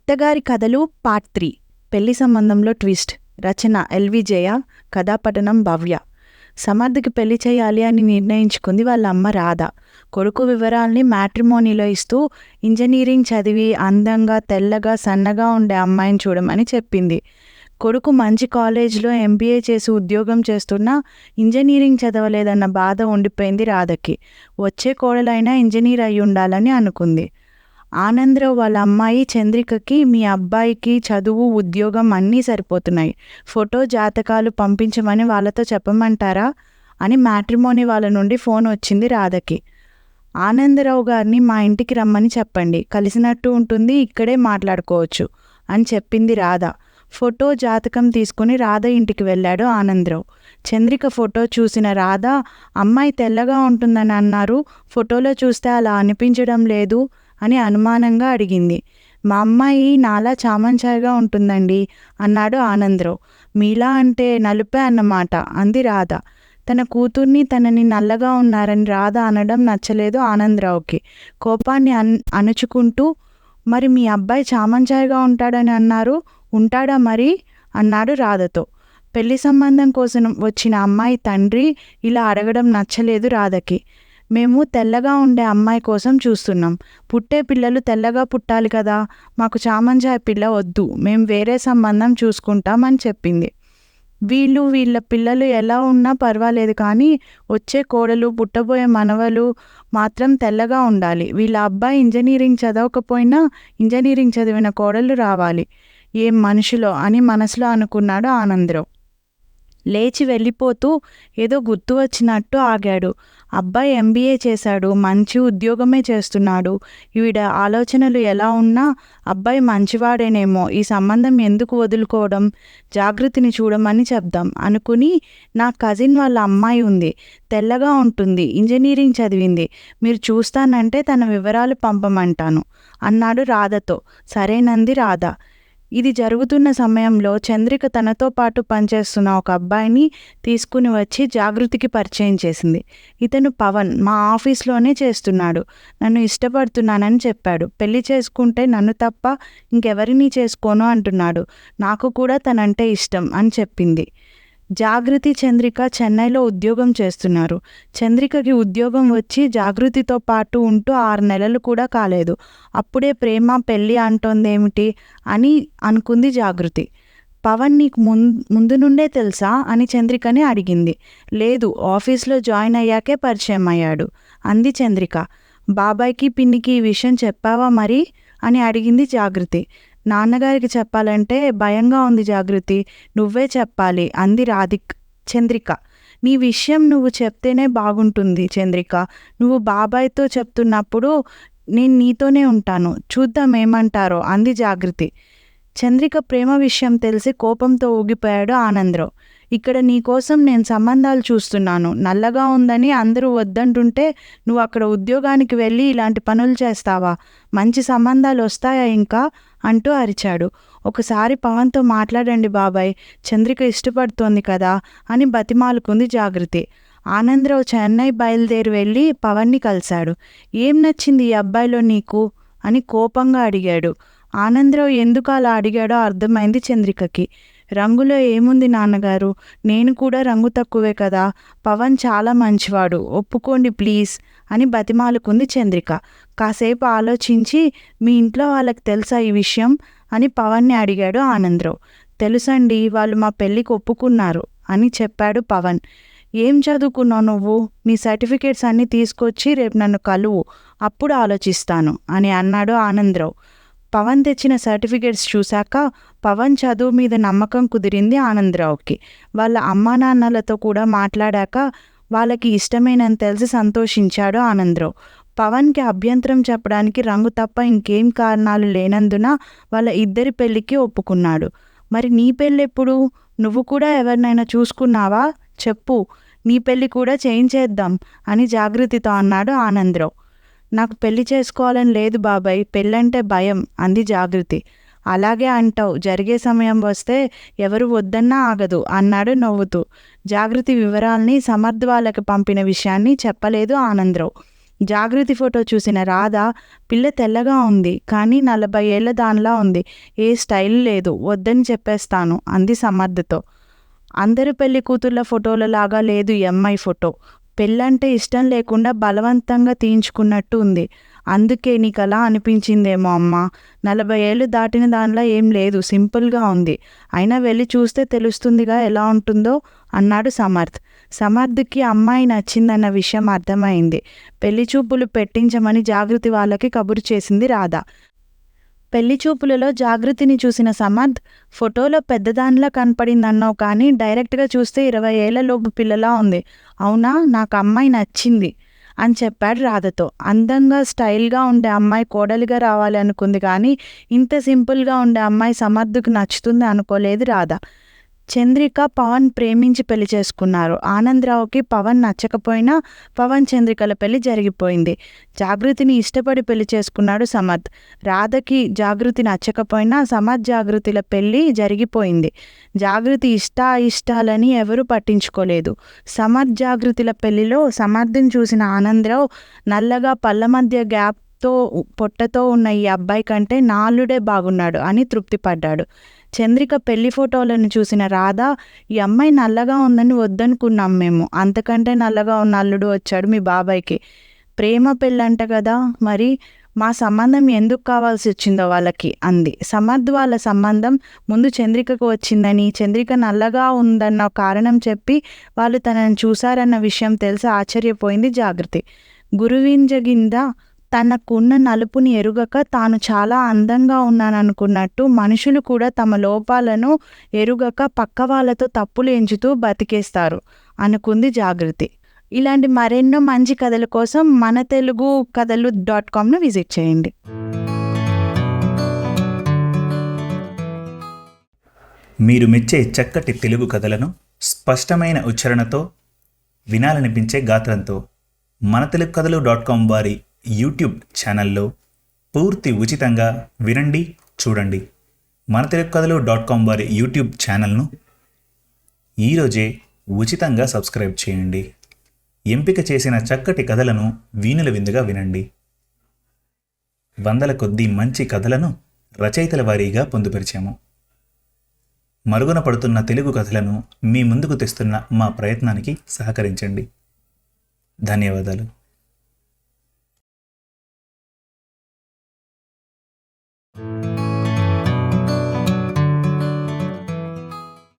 అత్తగారి కథలు పార్ట్ 3 పెళ్లి సంబంధంలో ట్విస్ట్. రచన ఎల్వి జయ, కథాపఠనం భవ్య. సమర్థకి పెళ్లి చేయాలి అని నిర్ణయించుకుంది వాళ్ళ అమ్మ రాధ. కొడుకు వివరాల్ని మ్యాట్రిమోనీలో ఇస్తూ ఇంజనీరింగ్ చదివి అందంగా తెల్లగా సన్నగా ఉండే అమ్మాయిని చూడమని చెప్పింది. కొడుకు మంచి కాలేజ్లో ఎంబీఏ చేసి ఉద్యోగం చేస్తున్నా ఇంజనీరింగ్ చదవలేదన్న బాధ ఉండిపోయింది రాధకి. వచ్చే కోడలైనా ఇంజనీర్ అయి ఉండాలని అనుకుంది. ఆనందరావు వాళ్ళ అమ్మాయి చంద్రికకి మీ అబ్బాయికి చదువు ఉద్యోగం అన్నీ సరిపోతున్నాయి, ఫోటో జాతకాలు పంపించమని వాళ్ళతో చెప్పమంటారా అని మ్యాట్రిమోనీ వాళ్ళ నుండి ఫోన్ వచ్చింది రాధకి. ఆనందరావు గారిని మా ఇంటికి రమ్మని చెప్పండి, కలిసినట్టు ఉంటుంది, ఇక్కడే మాట్లాడుకోవచ్చు అని చెప్పింది రాధ. ఫోటో జాతకం తీసుకుని రాధ ఇంటికి వెళ్ళాడు ఆనందరావు. చంద్రిక ఫోటో చూసిన రాధ, అమ్మాయి తెల్లగా ఉంటుందని అన్నారు, ఫోటోలో చూస్తే అలా అనిపించడం లేదు అని అనుమానంగా అడిగింది. మా అమ్మాయి నాలా చామంచాయిగా ఉంటుందండి అన్నాడు ఆనందరావు. మీలా అంటే నలుపే అన్నమాట అంది రాధ. తన కూతుర్ని తనని నల్లగా ఉన్నారని రాధ అనడం నచ్చలేదు ఆనందరావుకి. కోపాన్ని అణుచుకుంటూ, మరి మీ అబ్బాయి చామంచాయిగా ఉంటాడని అన్నారు, ఉంటాడా మరి అన్నాడు రాధతో. పెళ్లి సంబంధం కోసం వచ్చిన అమ్మాయి తండ్రి ఇలా అడగడం నచ్చలేదు రాధకి. మేము తెల్లగా ఉండే అమ్మాయి కోసం చూస్తున్నాం, పుట్టే పిల్లలు తెల్లగా పుట్టాలి కదా, మాకు చామంచాయి పిల్ల వద్దు, మేము వేరే సంబంధం చూసుకుంటామని చెప్పింది. వీళ్ళ పిల్లలు ఎలా ఉన్నా పర్వాలేదు, కానీ వచ్చే కోడలు పుట్టబోయే మనవలు మాత్రం తెల్లగా ఉండాలి, వీళ్ళ అబ్బాయి ఇంజనీరింగ్ చదవకపోయినా ఇంజనీరింగ్ చదివిన కోడలు రావాలి. ఏం మనుషులో అని మనసులో అనుకున్నాడు ఆనందరావు. లేచి వెళ్ళిపోతూ ఏదో గుర్తు వచ్చినట్టు ఆగాడు. అబ్బాయి ఎంబీఏ చేశాడు, మంచి ఉద్యోగమే చేస్తున్నాడు, ఈవిడ ఆలోచనలు ఎలా ఉన్నా అబ్బాయి మంచివాడేనేమో, ఈ సంబంధం ఎందుకు వదులుకోవడం, జాగృతిని చూడమని చెప్దాం అనుకుని, నా కజిన్ వాళ్ళ అమ్మాయి ఉంది, తెల్లగా ఉంటుంది, ఇంజనీరింగ్ చదివింది, మీరు చూస్తానంటే తన వివరాలు పంపమంటాను అన్నాడు రాధతో. సరేనంది రాధ. ఇది జరుగుతున్న సమయంలో చంద్రిక తనతో పాటు పనిచేస్తున్న ఒక అబ్బాయిని తీసుకుని వచ్చి జాగృతికి పరిచయం చేసింది. ఇతను పవన్, మా ఆఫీస్లోనే చేస్తున్నాడు, నన్ను ఇష్టపడుతున్నానని చెప్పాడు, పెళ్లి చేసుకుంటే నన్ను తప్ప ఇంకెవరినీ చేసుకోను అంటున్నాడు, నాకు కూడా తనంటే ఇష్టం అని చెప్పింది. జాగృతి చంద్రిక చెన్నైలో ఉద్యోగం చేస్తున్నారు. చంద్రికకి ఉద్యోగం వచ్చి జాగృతితో పాటు ఉంటూ 6 నెలలు కూడా కాలేదు. అప్పుడే ప్రేమ పెళ్ళి అంటోందేమిటి అని అనుకుంది జాగృతి. పవన్ నీకు ముందు నుండే తెలుసా అని చంద్రికని అడిగింది. లేదు, ఆఫీస్లో జాయిన్ అయ్యాకే పరిచయం అయ్యాడు అంది చంద్రిక. బాబాయ్కి పిన్నికి ఈ విషయం చెప్పావా మరి అని అడిగింది జాగృతి. నాన్నగారికి చెప్పాలంటే భయంగా ఉంది జాగృతి, నువ్వే చెప్పాలి అంది చంద్రిక. నీ విషయం నువ్వు చెప్తేనే బాగుంటుంది చంద్రిక, నువ్వు బాబాయ్తో చెప్తున్నప్పుడు నేను నీతోనే ఉంటాను, చూద్దాం ఏమంటారో అంది జాగృతి. చంద్రిక ప్రేమ విషయం తెలిసి కోపంతో ఊగిపోయాడు ఆనందరావు. ఇక్కడ నీకోసం నేను సంబంధాలు చూస్తున్నాను, నల్లగా ఉందని అందరూ వద్దంటుంటే నువ్వు అక్కడ ఉద్యోగానికి వెళ్ళి ఇలాంటి పనులు చేస్తావా, మంచి సంబంధాలు వస్తాయా ఇంకా అంటూ అరిచాడు. ఒకసారి పవన్తో మాట్లాడండి బాబాయ్, చంద్రిక ఇష్టపడుతోంది కదా అని బతిమాలుకుంది జాగృతి. ఆనందరావు చెన్నై బయలుదేరి వెళ్ళి పవన్ని కలిశాడు. ఏం నచ్చింది ఈ అబ్బాయిలో నీకు అని కోపంగా అడిగాడు. ఆనందరావు ఎందుకు అలా అడిగాడో అర్థమైంది చంద్రికకి. రంగులో ఏముంది నాన్నగారు, నేను కూడా రంగు తక్కువే కదా, పవన్ చాలా మంచివాడు, ఒప్పుకోండి ప్లీజ్ అని బతిమాలుకుంది చంద్రిక. కాసేపు ఆలోచించి, మీ ఇంట్లో వాళ్ళకి తెలుసా ఈ విషయం అని పవన్ని అడిగాడు ఆనందరావు. తెలుసండి, వాళ్ళు మా పెళ్ళికి ఒప్పుకున్నారు అని చెప్పాడు పవన్. ఏం చదువుకున్నావు నువ్వు, నీ సర్టిఫికేట్స్ అన్నీ తీసుకొచ్చి రేపు నన్ను కలువు, అప్పుడు ఆలోచిస్తాను అని అన్నాడు ఆనందరావు. పవన్ తెచ్చిన సర్టిఫికేట్స్ చూశాక పవన్ చదువు మీద నమ్మకం కుదిరింది ఆనందరావుకి. వాళ్ళ అమ్మా నాన్నలతో కూడా మాట్లాడాక వాళ్ళకి ఇష్టమేనని తెలిసి సంతోషించాడు ఆనందరావు. పవన్కి అభ్యంతరం చెప్పడానికి రంగు తప్ప ఇంకేం కారణాలు లేనందున వాళ్ళ ఇద్దరి పెళ్ళికి ఒప్పుకున్నాడు. మరి నీ పెళ్ళెప్పుడు, నువ్వు కూడా ఎవరినైనా చూసుకున్నావా చెప్పు, నీ పెళ్ళి కూడా చేయించేద్దాం అని జాగృతితో అన్నాడు ఆనందరావు. నాకు పెళ్లి చేసుకోవాలని లేదు బాబాయ్, పెళ్ళంటే భయం అంది జాగృతి. అలాగే అంటావు, జరిగే సమయం వస్తే ఎవరు వద్దన్నా ఆగదు అన్నాడు నవ్వుతూ. జాగృతి వివరాల్ని సమర్థ్ వాళ్ళకి పంపిన విషయాన్ని చెప్పలేదు ఆనందరావు. జాగృతి ఫోటో చూసిన రాధ, పిల్ల తెల్లగా ఉంది కానీ 40 ఏళ్ల దానిలా ఉంది, ఏ స్టైల్ లేదు, వద్దని చెప్పేస్తాను అంది సమర్థతో. అందరు పెళ్లి కూతుర్ల ఫోటోలలాగా లేదు ఈ అమ్మాయి ఫోటో. పెళ్ళంటే ఇష్టం లేకుండా బలవంతంగా తీయించుకున్నట్టు ఉంది. అందుకే నీకు అలా అనిపించిందేమో అమ్మా. 40 ఏళ్ళు దాటిన దానిలా ఏం లేదు, సింపుల్గా ఉంది. అయినా వెళ్ళి చూస్తే తెలుస్తుందిగా ఎలా ఉంటుందో అన్నాడు సమర్థ్. సమర్థ్కి అమ్మాయి నచ్చిందన్న విషయం అర్థమైంది. పెళ్లి చూపులు పెట్టించమని జాగృతి వాళ్ళకి కబురు చేసింది రాధ. పెళ్లి చూపులలో జాగృతిని చూసిన సమర్థ్, ఫోటోలో పెద్దదానిలా కనపడిందన్నావు కానీ డైరెక్ట్గా చూస్తే 20 ఏళ్లలోపు పిల్లలా ఉంది. అవునా, నాకు అమ్మాయి నచ్చింది అని చెప్పాడు రాధతో. అందంగా స్టైల్గా ఉండే అమ్మాయి కోడలిగా రావాలి అనుకుంది కానీ ఇంత సింపుల్గా ఉండే అమ్మాయి సమర్థ్కు నచ్చుతుంది అనుకోలేదు రాధ. చంద్రిక పవన్ ప్రేమించి పెళ్లి చేసుకున్నారు. ఆనందరావుకి పవన్ నచ్చకపోయినా పవన్ చంద్రికల పెళ్లి జరిగిపోయింది. జాగృతిని ఇష్టపడి పెళ్లి చేసుకున్నాడు సమర్థ్. రాధకి జాగృతి నచ్చకపోయినా సమర్థ్ జాగృతిల పెళ్లి జరిగిపోయింది. జాగృతి ఇష్టాలని ఎవరూ పట్టించుకోలేదు. సమర్థ్ జాగృతిల పెళ్లిలో సమర్థ్ని చూసిన ఆనందరావు, నల్లగా పళ్ళ మధ్య గ్యాప్తో పొట్టతో ఉన్న ఈ అబ్బాయి కంటే నా అల్లుడే బాగున్నాడు అని తృప్తిపడ్డాడు. చంద్రిక పెళ్లి ఫోటోలను చూసిన రాధ, ఈ అమ్మాయి నల్లగా ఉందని వద్దనుకున్నాం మేము, అంతకంటే నల్లగా ఉన్న అల్లుడు వచ్చాడు మీ బాబాయ్కి. ప్రేమ పెళ్ళంట కదా, మరి మా సంబంధం ఎందుకు కావాల్సి వచ్చిందో వాళ్ళకి అంది. సమర్థ్ వాళ్ళ సంబంధం ముందు చంద్రికకు వచ్చిందని, చంద్రిక నల్లగా ఉందన్న కారణం చెప్పి వాళ్ళు తనని చూశారన్న విషయం తెలిసి ఆశ్చర్యపోయింది జాగృతి. గురువింజగింద తనకున్న నలుపుని ఎరుగక తాను చాలా అందంగా ఉన్నాననుకున్నట్టు మనుషులు కూడా తమ లోపాలను ఎరుగక పక్క వాళ్ళతో తప్పులు ఎంచుతూ బతికేస్తారు అనుకుంది జాగృతి. ఇలాంటి మరెన్నో మంచి కథల కోసం మనtelugu-kathalu.comను విజిట్ చేయండి. మీరు మెచ్చే చక్కటి తెలుగు కథలను స్పష్టమైన ఉచ్చారణతో, వినాలనిపించే గాత్రంతో మనtelugu-kathalu.com వారి యూట్యూబ్ ఛానల్లో పూర్తి ఉచితంగా వినండి, చూడండి. మనtelugu-kathalu.com వారి యూట్యూబ్ ఛానల్ను ఈరోజే ఉచితంగా సబ్స్క్రైబ్ చేయండి. ఎంపిక చేసిన చక్కటి కథలను వీణుల విందుగా వినండి. వందల కొద్దీ మంచి కథలను రచయితల వారీగా పొందుపరిచాము. మరుగున పడుతున్న తెలుగు కథలను మీ ముందుకు తెస్తున్న మా ప్రయత్నానికి సహకరించండి. ధన్యవాదాలు.